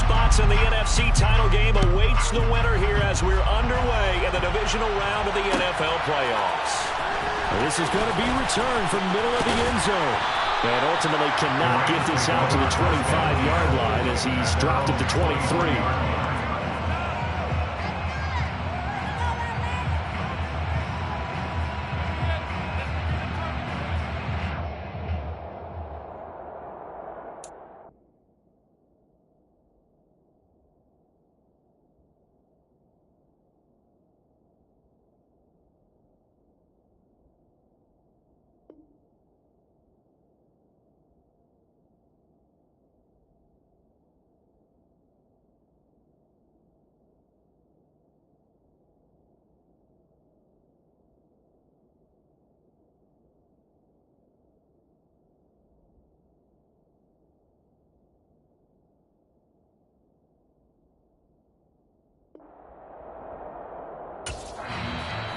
spots in the NFC title game awaits the winner here as we're underway in the divisional round of the NFL playoffs. This is going to be returned from middle of the end zone. And ultimately cannot get this out to the 25-yard line as he's dropped it to 23.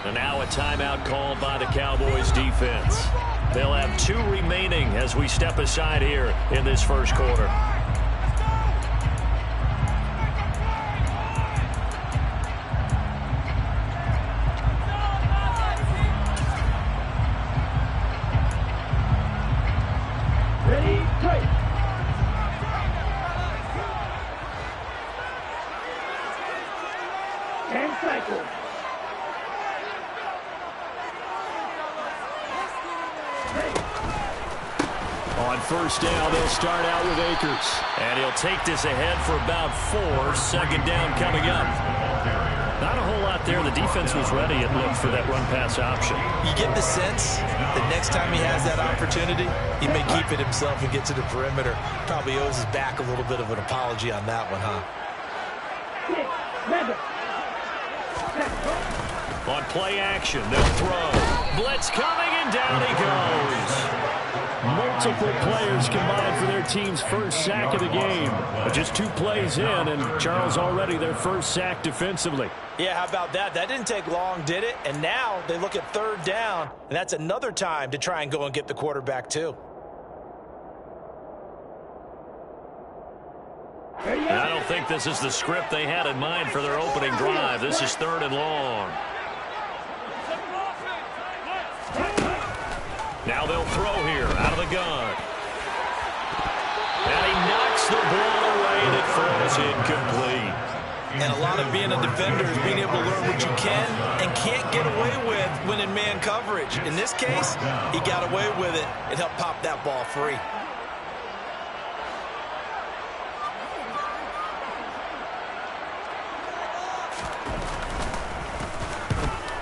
And now a timeout called by the Cowboys defense. They'll have 2 remaining as we step aside here in this first quarter. Ready, play. And cycle. On first down, they'll start out with Akers. And he'll take this ahead for about 4. Second down coming up. Not a whole lot there. The defense was ready, it looked, for that run-pass option. You get the sense that next time he has that opportunity, he may keep it himself and get to the perimeter. Probably owes his back a little bit of an apology on that one, huh? On play action, they'll throw. Blitz coming, and down he goes. Multiple players combined for their team's first sack of the game. But just 2 plays in, and Charles already their first sack defensively. Yeah, how about that? That didn't take long, did it? And now they look at third down, and that's another time to try and go and get the quarterback too. I don't think this is the script they had in mind for their opening drive. This is 3rd and long. Now they'll throw here out of the gun. And he knocks the ball away, and it falls incomplete. And a lot of being a defender is being able to learn what you can and can't get away with when in man coverage. In this case, he got away with it and helped pop that ball free.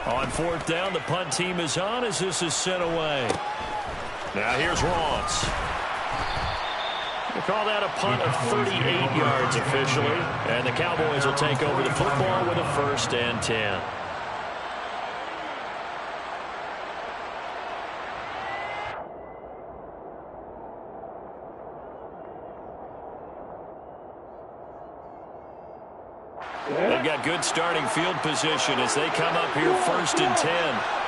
On 4th down, the punt team is on as this is sent away. Now here's Ross. We'll call that a punt of 38 yards officially. And the Cowboys will take over the football with a 1st and 10. They've got good starting field position as they come up here 1st and 10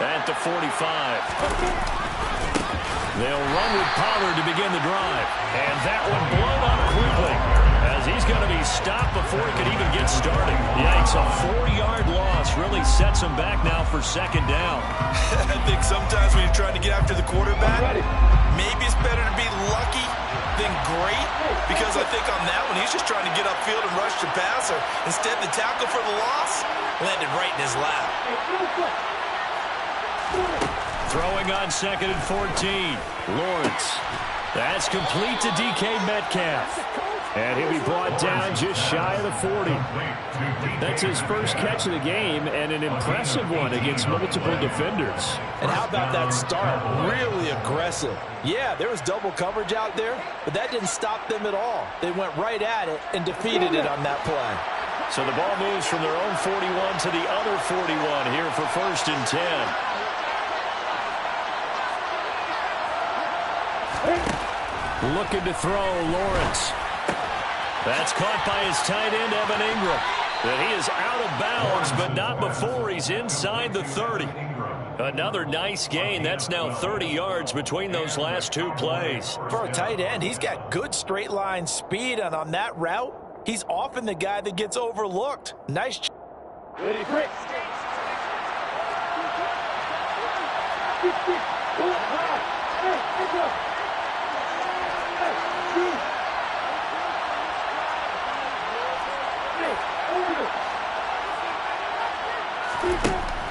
at the 45. They'll run with Pollard to begin the drive. And that one blown up quickly as he's going to be stopped before he could even get started. Yikes, a 4-yard loss really sets him back now for 2nd down. I think sometimes when you're trying to get after the quarterback, maybe it's better to be lucky than great, because I think on that one he's just trying to get upfield and rush the passer. Instead, the tackle for the loss landed right in his lap. Throwing on 2nd and 14. Lawrence. That's complete to DK Metcalf. And he'll be brought down just shy of the 40. That's his first catch of the game, and an impressive one against multiple defenders. And how about that start? Really aggressive. Yeah, there was double coverage out there, but that didn't stop them at all. They went right at it and defeated it on that play. So the ball moves from their own 41 to the other 41 here for 1st and 10. Looking to throw, Lawrence. That's caught by his tight end, Evan Ingram. And he is out of bounds, but not before he's inside the 30. Another nice gain. That's now 30 yards between those last 2 plays. For a tight end, he's got good straight line speed, and on that route, He's often the guy that gets overlooked. Nice. Ready, break.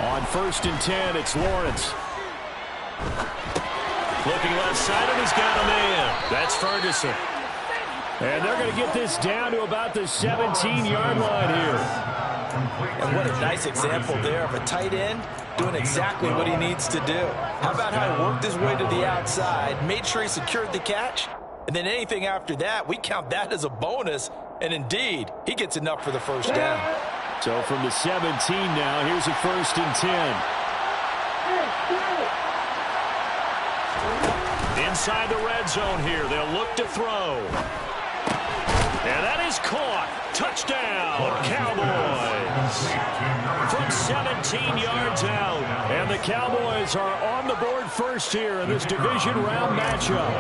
On 1st and 10, it's Lawrence. Looking left side, and he's got a man. That's Ferguson. And they're going to get this down to about the 17-yard line here. And what a nice example there of a tight end doing exactly what he needs to do. How about how he worked his way to the outside, made sure he secured the catch, and then anything after that, we count that as a bonus. And indeed, he gets enough for the first down. So from the 17 now, here's a 1st and 10. Inside the red zone here, they'll look to throw. And that is caught. Touchdown, Cowboys. From 17 yards out. And the Cowboys are on the board first here in this division round matchup.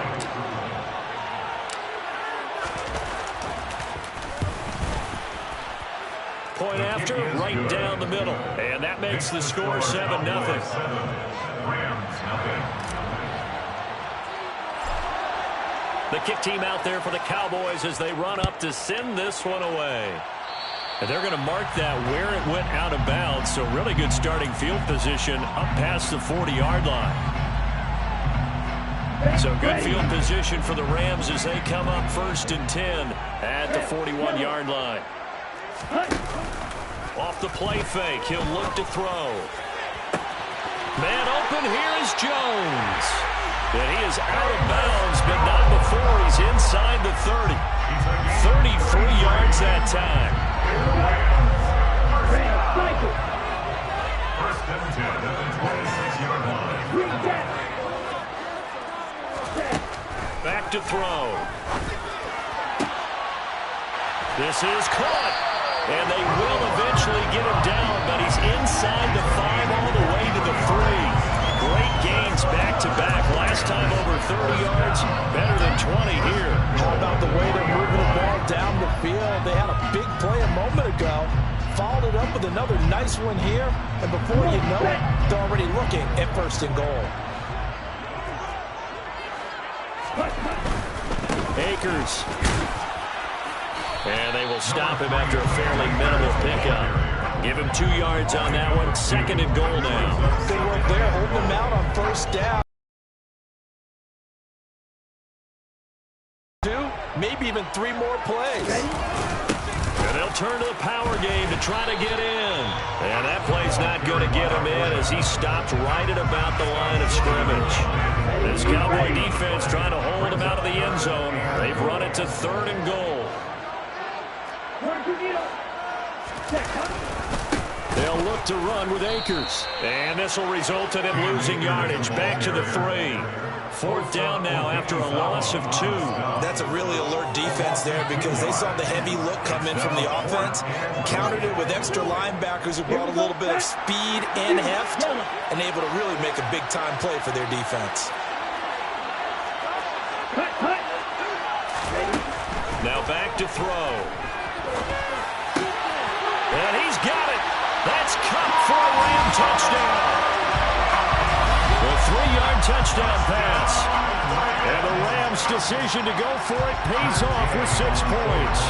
Point after, right down the middle. And that makes the score 7-0. The kick team out there for the Cowboys as they run up to send this one away. And they're going to mark that where it went out of bounds. So really good starting field position up past the 40-yard line. So good field position for the Rams as they come up 1st and 10 at the 41-yard line. Off the play fake, he'll look to throw. Man open, here is Jones. And he is out of bounds, but not before he's inside the 30. 33 yards that time. Back to throw. This is caught. And they will eventually get him down, but he's inside the 5 all the way to the 3. Great gains back-to-back. Last time over 30 yards, better than 20 here. How about the way they're moving the ball down the field? They had a big play a moment ago. Followed it up with another nice one here. And before you know it, they're already looking at 1st and goal. Akers. And they will stop him after a fairly minimal pickup. Give him 2 yards on that one. 2nd and goal now. Good work there, holding him out on 1st down. 2, maybe even 3 more plays. And they'll turn to the power game to try to get in. And that play's not going to get him in as he stopped right at about the line of scrimmage. This Cowboy defense trying to hold him out of the end zone. They've run it to 3rd and goal. They'll look to run with Akers. And this will result in him losing yardage. Back to the 3. 4th down now after a loss of 2. That's a really alert defense there because they saw the heavy look come in from the offense, countered it with extra linebackers who brought a little bit of speed and heft, and able to really make a big-time play for their defense. Now back to throw. And he's got it. That's caught for a Ram touchdown. The 3-yard touchdown pass. And the Rams' decision to go for it pays off with 6 points.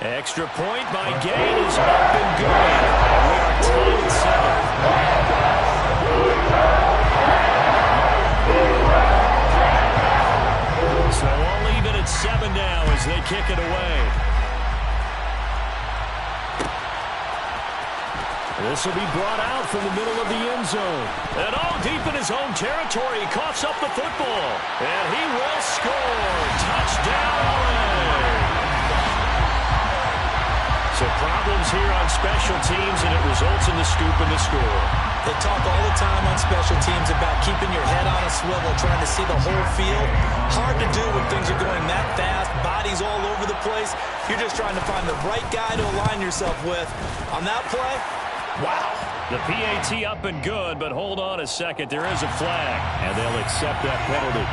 Extra point by Gain is up and good. And we are tied at 7. So all even at 7 now as they kick it away. This will be brought out from the middle of the end zone. And all deep in his own territory, he coughs up the football. And he will score. Touchdown, LA. So problems here on special teams, and it results in the scoop and the score. They talk all the time on special teams about keeping your head on a swivel, trying to see the whole field. Hard to do when things are going that fast, bodies all over the place. You're just trying to find the right guy to align yourself with. On that play, wow. The PAT up and good, but hold on a second. There is a flag. And they'll accept that penalty.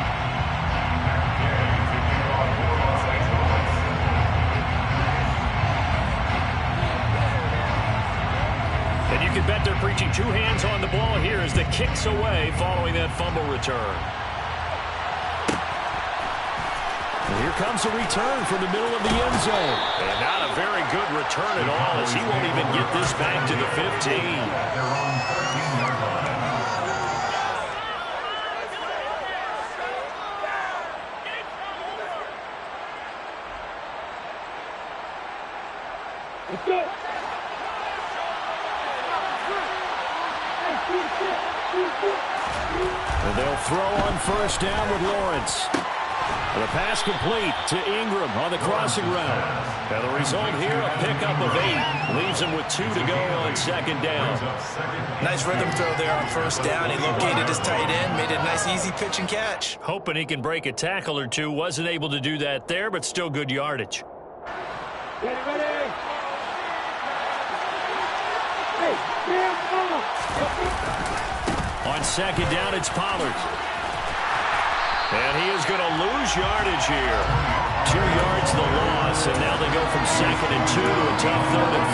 reaching two hands on the ball here as the kick's away following that fumble return. And here comes a return from the middle of the end zone. And not a very good return at all as he won't even get this back to the 15. Let's go. And they'll throw on first down with Lawrence. And the pass complete to Ingram on the crossing route. And the result here, a pickup of 8. Leaves him with 2 to go on second down. Nice rhythm throw there on first down. He located his tight end, made a nice easy pitch and catch. Hoping he can break a tackle or two. Wasn't able to do that there, but still good yardage. Ready. On second down, it's Pollard. And he is going to lose yardage here. 2 yards the loss, and now they go from 2nd and 2 to a tough 3rd and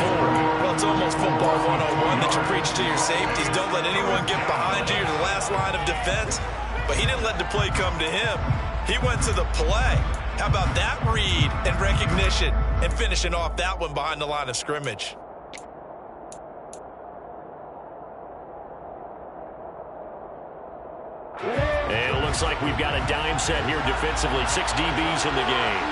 4. Well, it's almost football 101 that you preach to your safeties. Don't let anyone get behind you. You're the last line of defense. But he didn't let the play come to him. He went to the play. How about that read and recognition and finishing off that one behind the line of scrimmage? And it looks like we've got a dime set here defensively. 6 DBs in the game.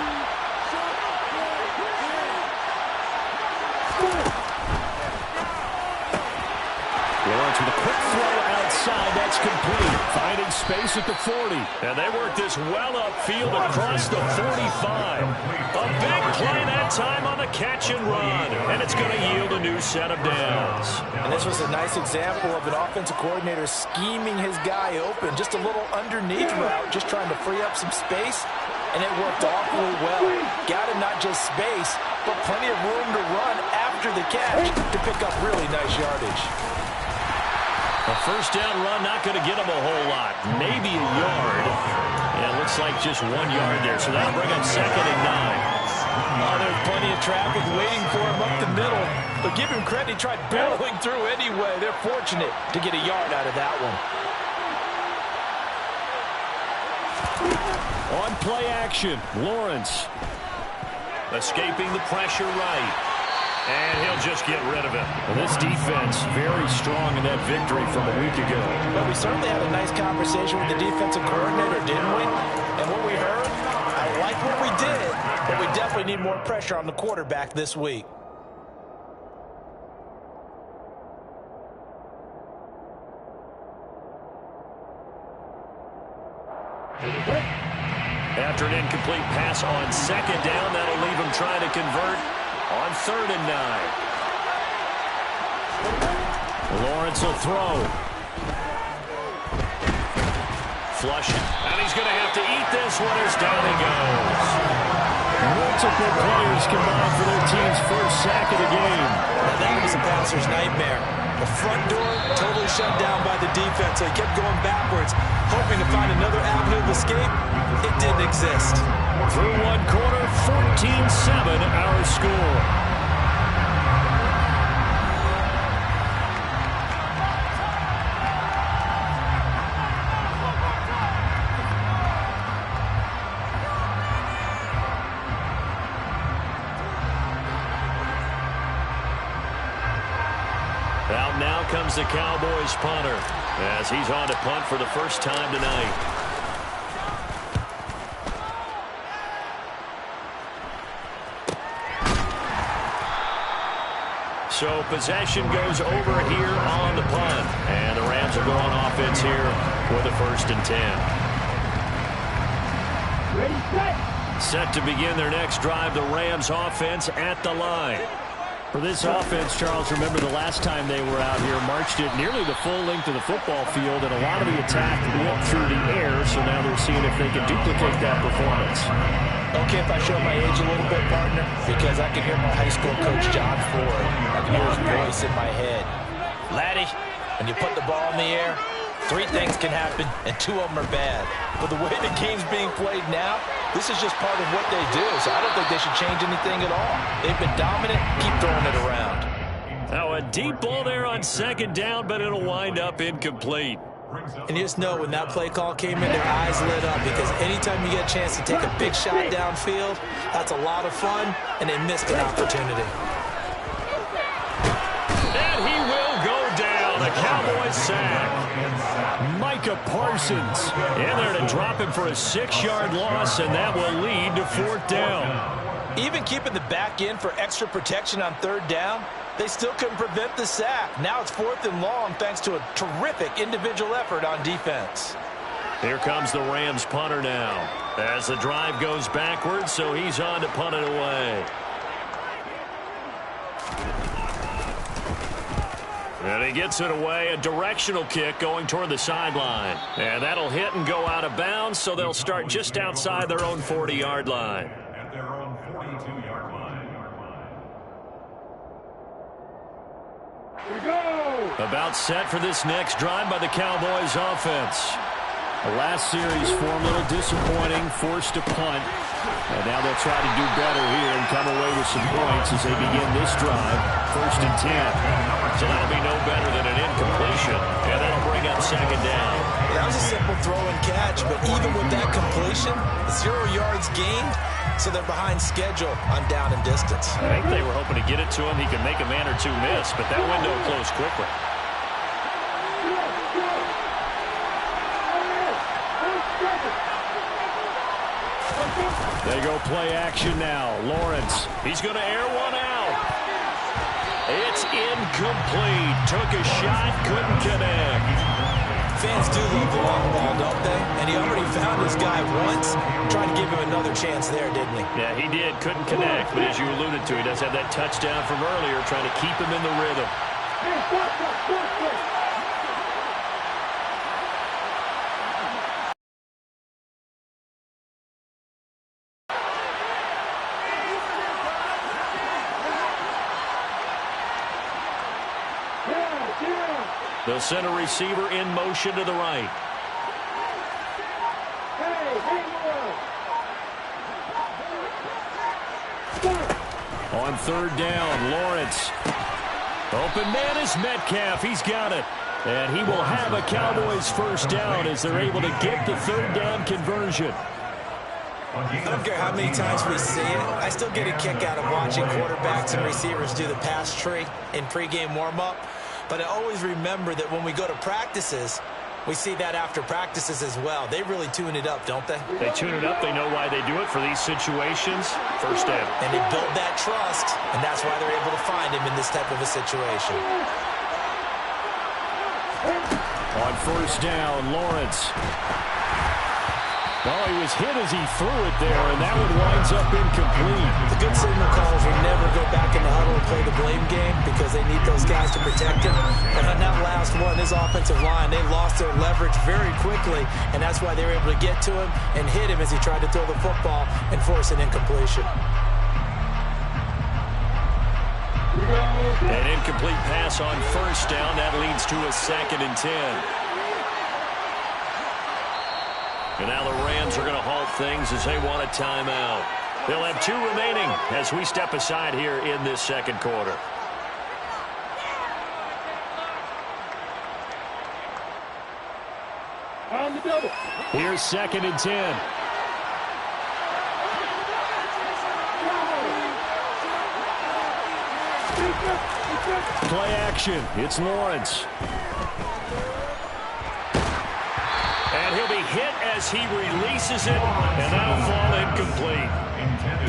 Lawrence with a quick throw outside. That's complete. Finding space at the 40. And they work this well upfield across the 45. A big play that time on the catch and run. And it's going to yield a new set of downs. And this was a nice example of an offensive coordinator scheming his guy open. Just a little underneath route, just trying to free up some space. And it worked awfully well. Got him not just space, but plenty of room to run after the catch to pick up really nice yardage. A first down run, not going to get him a whole lot. Maybe a yard. And it looks like just 1 yard there. So that'll bring up 2nd and 9. Oh, there's plenty of traffic waiting for him up the middle. But give him credit, he tried barreling through anyway. They're fortunate to get a yard out of that one. On play action, Lawrence. Escaping the pressure right. And he'll just get rid of it. And this defense very strong in that victory from a week ago. Well, we certainly had a nice conversation with the defensive coordinator, didn't we? And what we heard, I like what we did, but we definitely need more pressure on the quarterback this week. After an incomplete pass on second down, that'll leave him trying to convert on 3rd and 9. Lawrence will throw. Flushing. And he's going to have to eat this one as down he goes. Multiple players combined for their team's first sack of the game. Now that was a passer's nightmare. The front door totally shut down by the defense, so he kept going backwards, hoping to find another avenue of escape. It didn't exist. Through 1 quarter, 14-7 our score. Out now comes the Cowboys punter as he's on to punt for the first time tonight. So possession goes over here on the punt. And the Rams are going offense here for the 1st and 10. Ready, set. Set to begin their next drive, the Rams offense at the line. For this offense, Charles, remember the last time they were out here, marched it nearly the full length of the football field, and a lot of the attack went through the air, so now they're seeing if they can duplicate that performance. Okay, if I show my age a little bit, partner, because I can hear my high school coach, John Ford. I can hear his voice in my head. Laddie, when you put the ball in the air, 3 things can happen, and 2 of them are bad. But the way the game's being played now, this is just part of what they do, so I don't think they should change anything at all. They've been dominant. Keep throwing it around. Now a deep ball there on second down, but it'll wind up incomplete. And you just know when that play call came in, their eyes lit up, because anytime you get a chance to take a big shot downfield, that's a lot of fun, and they missed an opportunity. And he will go down. A Cowboys sack. Micah Parsons in there to drop him for a 6-yard loss, and that will lead to 4th down. Even keeping the back in for extra protection on 3rd down, they still couldn't prevent the sack. Now it's 4th and long thanks to a terrific individual effort on defense. Here comes the Rams punter now as the drive goes backwards, so he's on to punt it away. And he gets it away, a directional kick going toward the sideline. And that'll hit and go out of bounds, so they'll start just outside their own 40-yard line. At their own 42-yard line. Here we go! About set for this next drive by the Cowboys offense. The last series form a little disappointing, forced to punt. And now they'll try to do better here and come away with some points as they begin this drive. 1st and 10. So that'll be no better than an incompletion. And that'll bring up 2nd down. That was a simple throw and catch, but even with that completion, 0 yards gained, so they're behind schedule on down and distance. I think they were hoping to get it to him. He could make a man or two miss, but that window closed quickly. They go play action now. Lawrence. He's going to air one out. It's incomplete. Took a shot, couldn't connect. Fans do love the long ball, don't they? And he already found his guy once. Tried to give him another chance there, didn't he? Yeah, he did. Couldn't connect. But as you alluded to, he does have that touchdown from earlier, trying to keep him in the rhythm. The center receiver in motion to the right. On 3rd down, Lawrence. Open man is Metcalf. He's got it. And he will have a Cowboys 1st down as they're able to get the 3rd down conversion. I don't care how many times we see it. I still get a kick out of watching quarterbacks and receivers do the pass tree in pregame warm-up. But I always remember that when we go to practices, we see that after practices as well. They really tune it up, don't they? They tune it up. They know why they do it for these situations. 1st down. And they build that trust, and that's why they're able to find him in this type of a situation. On 1st down, Lawrence. Well, he was hit as he threw it there, and that one winds up incomplete. The good signal calls will never go back in the huddle and play the blame game because they need those guys to protect him. But on that last one, his offensive line, they lost their leverage very quickly, and that's why they were able to get to him and hit him as he tried to throw the football and force an incompletion. An incomplete pass on 1st down. That leads to a 2nd and 10. And now the Rams are going to halt things as they want a timeout. They'll have 2 remaining as we step aside here in this 2nd quarter. On the double. Here's 2nd and 10. Play action. It's Lawrence. And he'll be hit as he releases it, and that'll fall incomplete.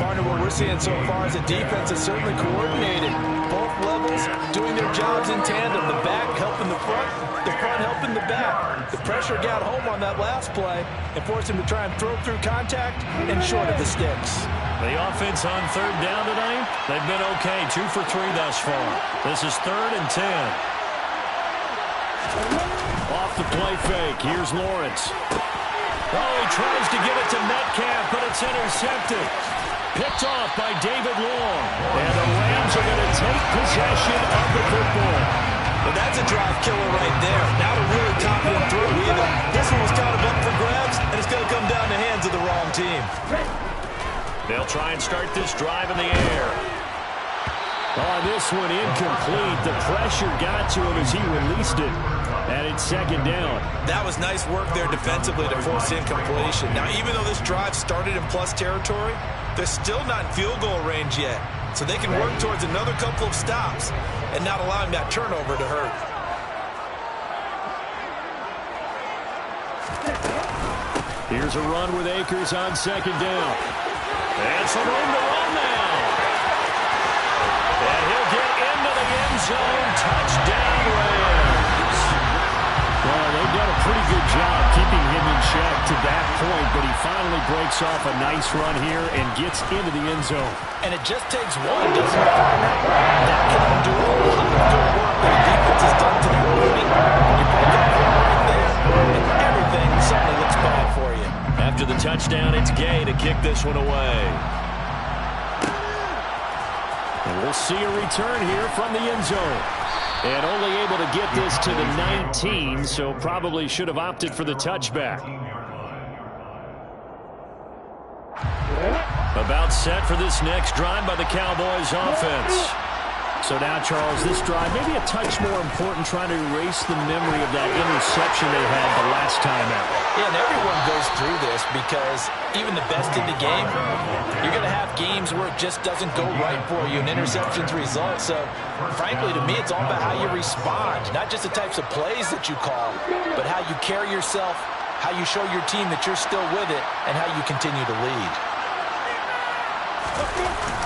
Partner, what we're seeing so far is a defense that's certainly coordinated. Both levels doing their jobs in tandem. The back helping the front helping the back. The pressure got home on that last play and forced him to try and throw through contact and short of the sticks. The offense on 3rd down tonight, they've been okay. 2 for 3 thus far. This is 3rd and 10. Off the play fake. Here's Lawrence. Oh, he tries to give it to Metcalf, but it's intercepted. Picked off by David Long. And the Rams are going to take possession of the football. Well, that's a drive killer right there. Not a really confident throw either. This one was kind of up for grabs, and it's going to come down the hands of the wrong team. They'll try and start this drive in the air. Oh, this one incomplete. The pressure got to him as he released it. And it's second down. That was nice work there defensively to force incompletion. Now, even though this drive started in plus territory, they're still not in field goal range yet. So they can work towards another couple of stops and not allowing that turnover to hurt. Here's a run with Akers on second down. And some room to run now. And he'll get into the end zone. Touchdown, Rams. Well, they've done a pretty good job keeping him in check to that point, but he finally breaks off a nice run here and gets into the end zone. And it just takes one, doesn't it, partner? That can undo a lot of good work that the defense has done to that point. You break off one right there, and everything suddenly looks bad for you. After the touchdown, it's Gay to kick this one away. And we'll see a return here from the end zone. And only able to get this to the 19, so probably should have opted for the touchback. About set for this next drive by the Cowboys offense. So now, Charles, this drive maybe a touch more important, trying to erase the memory of that interception they had the last time out. Yeah, and everyone goes through this because even the best in the game, you're going to have games where it just doesn't go right for you, and interceptions result. So, frankly, to me, it's all about how you respond, not just the types of plays that you call, but how you carry yourself, how you show your team that you're still with it, and how you continue to lead.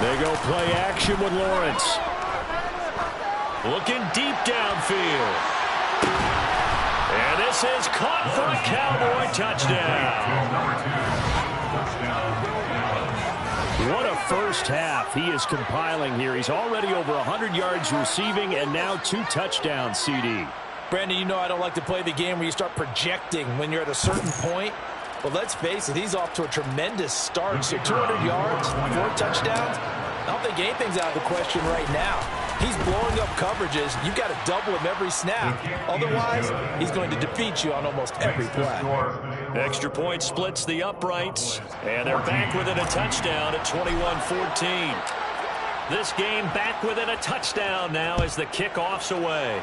They go play action with Lawrence. Looking deep downfield. And this is caught for a Cowboy touchdown. What a first half he is compiling here. He's already over 100 yards receiving and now 2 touchdowns, CD. Brandon, you know I don't like to play the game where you start projecting when you're at a certain point. But let's face it, he's off to a tremendous start. So 200 yards, 4 touchdowns. I don't think anything's out of the question right now. He's blowing up coverages. You've got to double him every snap. Otherwise, he's going to defeat you on almost every play. Extra point splits the uprights. And they're back within a touchdown at 21-14. This game back within a touchdown now as the kickoff's away.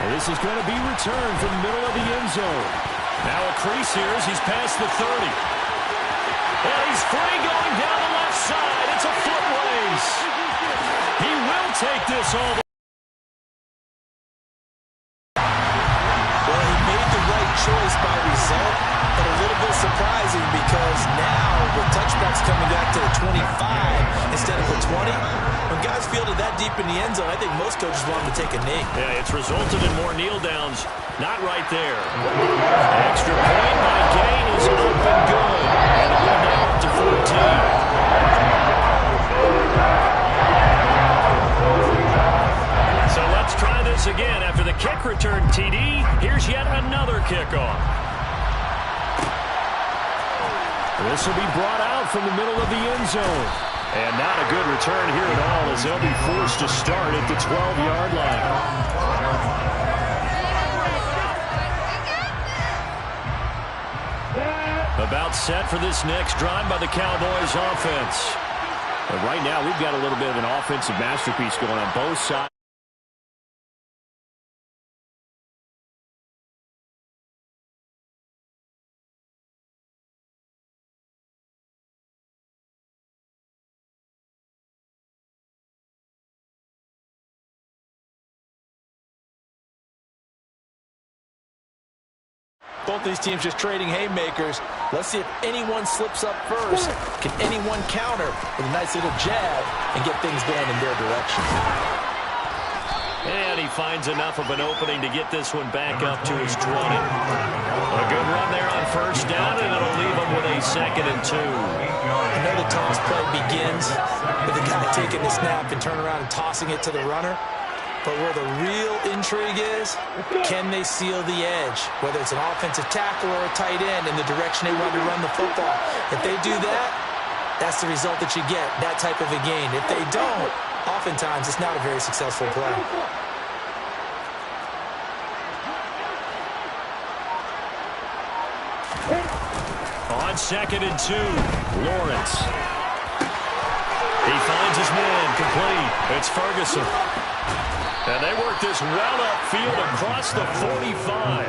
And this is going to be returned from the middle of the end zone. Now a crease here as he's past the 30. And he's free going down the left side. It's a foot race. He will take this all the way. Well, he made the right choice by result, but a little bit surprising because now with touchbacks coming back to the 25 instead of the 20, when guys fielded that deep in the end zone, I think most coaches want him to take a knee. Yeah, it's resulted in more kneel downs. Not right there. Extra point by Gain is up and good. And a good now up to 14. So let's try this again. After the kick return TD, here's yet another kickoff. This will be brought out from the middle of the end zone. And not a good return here at all as they'll be forced to start at the 12-yard line. About set for this next drive by the Cowboys offense. But right now we've got a little bit of an offensive masterpiece going on both sides. Both these teams just trading haymakers. Let's see if anyone slips up first. Can anyone counter with a nice little jab and get things going in their direction? And he finds enough of an opening to get this one back up to his 20. A good run there on first down, and it'll leave him with a 2nd and 2. I know the toss play begins with the guy taking the snap and turning around and tossing it to the runner. But where the real intrigue is, can they seal the edge? Whether it's an offensive tackle or a tight end in the direction they want to run the football. If they do that, that's the result that you get, that type of a gain. If they don't, oftentimes it's not a very successful play. On 2nd and 2, Lawrence. is complete. It's Ferguson. And they work this well upfield across the 45.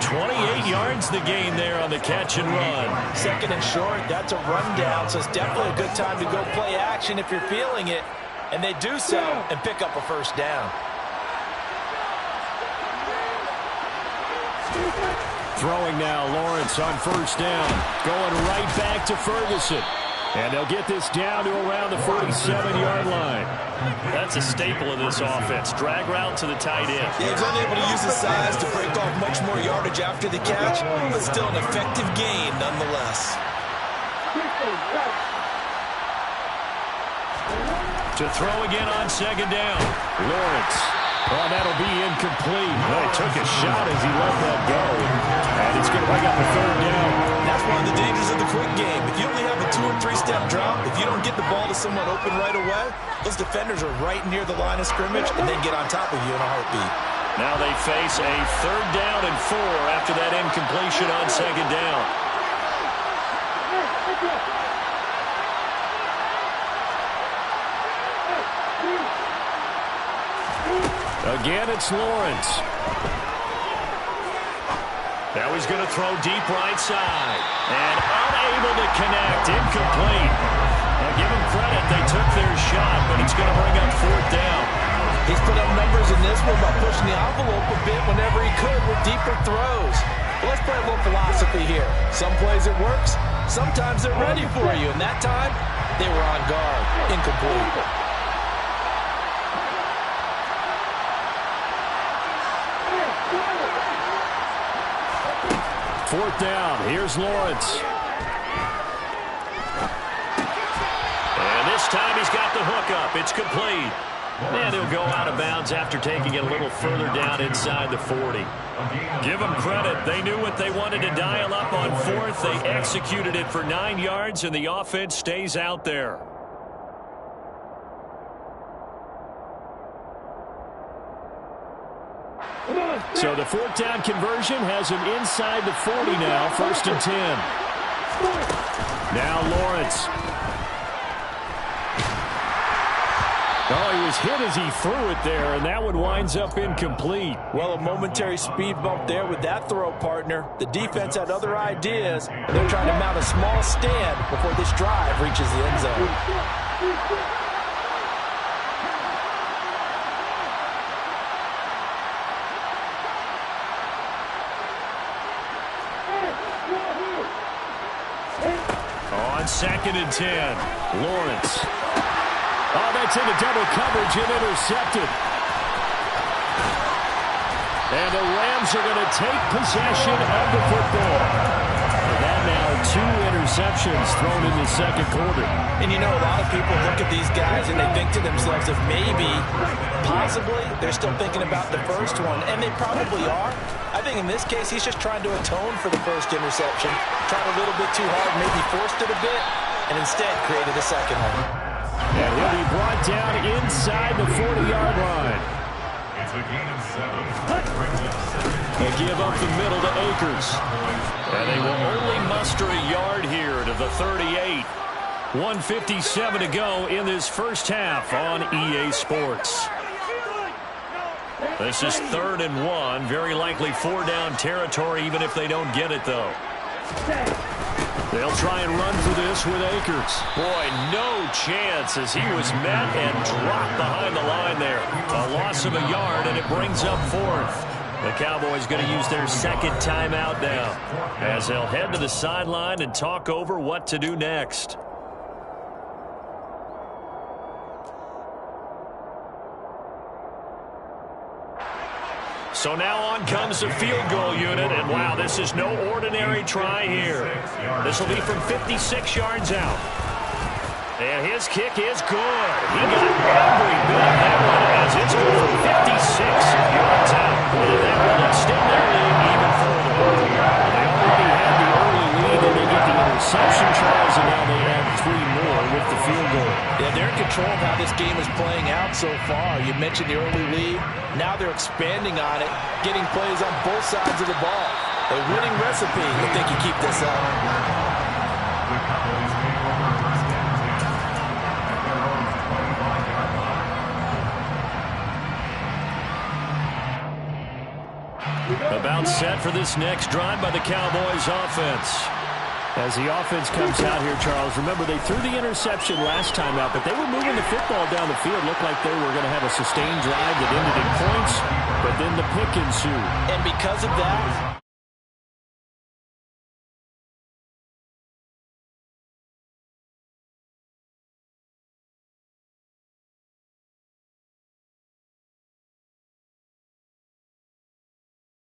28 yards the gain there on the catch and run. Second and short, that's a rundown, so it's definitely a good time to go play action if you're feeling it. And they do so and pick up a first down. Throwing now, Lawrence on first down. Going right back to Ferguson. And they'll get this down to around the 47-yard line. That's a staple of this offense. Drag route to the tight end. Yeah, he's unable to use his size to break off much more yardage after the catch, but still an effective gain nonetheless. To throw again on second down. Lawrence. Oh, that'll be incomplete. Well, he took a shot as he let that go. And it's going to bring up a third down. That's one of the dangers of the quick game. If you only have a 2- or 3-step drop, if you don't get the ball to someone open right away, those defenders are right near the line of scrimmage and they get on top of you in a heartbeat. Now they face a third down and 4 after that incompletion on second down. Again, it's Lawrence. Now he's going to throw deep right side. And unable to connect. Incomplete. Now give him credit. They took their shot, but it's going to bring up fourth down. He's put up numbers in this one by pushing the envelope a bit whenever he could with deeper throws. But let's play a little philosophy here. Some plays it works. Sometimes they're ready for you. And that time, they were on guard. Incomplete. Fourth down. Here's Lawrence. And this time he's got the hook up. It's complete. And he'll go out of bounds after taking it a little further down inside the 40. Give them credit. They knew what they wanted to dial up on fourth. They executed it for 9 yards, and the offense stays out there. So the fourth down conversion has him inside the 40 now, first and 10. Now Lawrence. Oh, he was hit as he threw it there, and that one winds up incomplete. Well, a momentary speed bump there with that throw, partner. The defense had other ideas. They're trying to mount a small stand before this drive reaches the end zone. On second and 10, Lawrence. Oh, that's into double coverage and intercepted. And the Rams are going to take possession of the football. And that now 2 interceptions thrown in the second quarter. And you know, a lot of people look at these guys and they think to themselves if maybe, possibly, they're still thinking about the first one. And they probably are. I think in this case, he's just trying to atone for the first interception. Tried a little bit too hard, maybe forced it a bit, and instead created a second one. And he'll be brought down inside the 40-yard line. It's a gain of 7. They give up the middle to Akers. And they will only muster a yard here to the 38. 1:57 to go in this first half on EA Sports. This is 3rd and 1. Very likely 4-down territory, even if they don't get it, though. They'll try and run for this with Akers. Boy, no chance as he was met and dropped behind the line there. A loss of a yard, and it brings up 4th. The Cowboys going to use their second timeout now as they'll head to the sideline and talk over what to do next. So now on comes the field goal unit, and wow, this is no ordinary try here. This will be from 56 yards out. And his kick is good. He got every bit of that one as it's good from 56 yards out. And that will extend their lead even further. They already had the early lead, and they get the interception tries, and now they add 3 more with the field goal. Yeah, they're in control of how this game is playing out so far. You mentioned the early lead. Now they're expanding on it, getting plays on both sides of the ball. A winning recipe if they can keep this up. About set for this next drive by the Cowboys offense. As the offense comes out here, Charles, remember they threw the interception last time out, but they were moving the football down the field. Looked like they were going to have a sustained drive that ended in points, but then the pick ensued. And because of that,